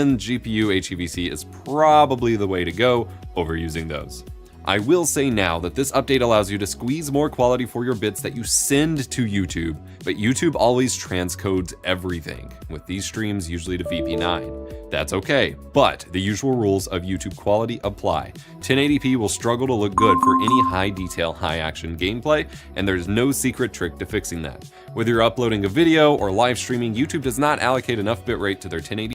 and GPU HEVC is probably the way to go over using those. I will say now that this update allows you to squeeze more quality for your bits that you send to YouTube, but YouTube always transcodes everything, with these streams usually to VP9. That's okay, but the usual rules of YouTube quality apply. 1080p will struggle to look good for any high detail, high action gameplay, and there's no secret trick to fixing that. Whether you're uploading a video or live streaming, YouTube does not allocate enough bitrate to their 1080p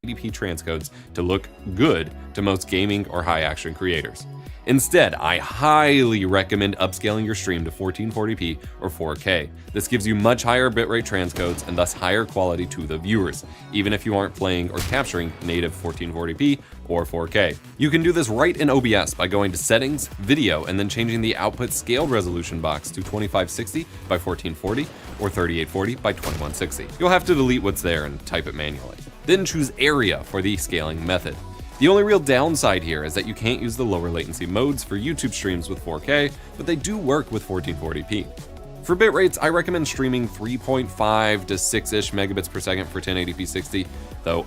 transcodes to look good to most gaming or high action creators. Instead, I highly recommend upscaling your stream to 1440p or 4K. This gives you much higher bitrate transcodes and thus higher quality to the viewers, even if you aren't playing or capturing native 1440p or 4K. You can do this right in OBS by going to Settings, Video, and then changing the output scaled resolution box to 2560 by 1440 or 3840 by 2160. You'll have to delete what's there and type it manually. Then choose Area for the scaling method. The only real downside here is that you can't use the lower latency modes for YouTube streams with 4K, but they do work with 1440p. For bitrates, I recommend streaming 3.5 to 6-ish megabits per second for 1080p 60, though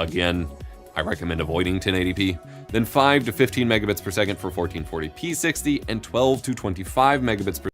again, I recommend avoiding 1080p, then 5 to 15 megabits per second for 1440p 60, and 12 to 25 megabits per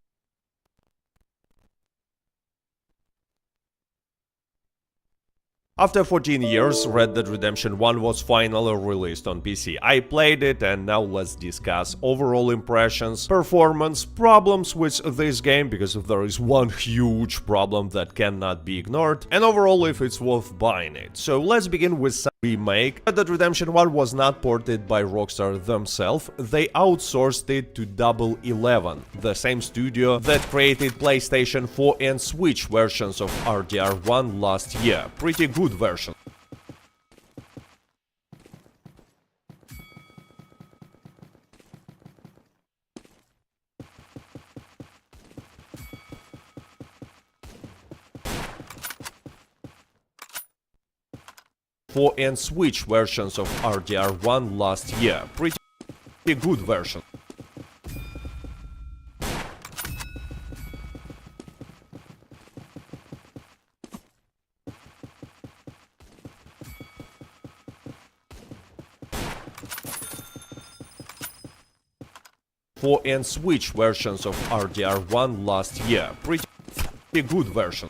After 14 years, Red Dead Redemption 1 was finally released on PC. I played it, and now let's discuss overall impressions, performance, problems with this game, because there is one huge problem that cannot be ignored, and overall if it's worth buying it. So let's begin with some remake. Red Dead Redemption 1 was not ported by Rockstar themselves, they outsourced it to Double 11, the same studio that created PlayStation 4 and Switch versions of RDR1 last year. Pretty good version. For and Switch versions of RDR1 last year. Pretty good version. For and Switch versions of RDR1 last year. Pretty good version.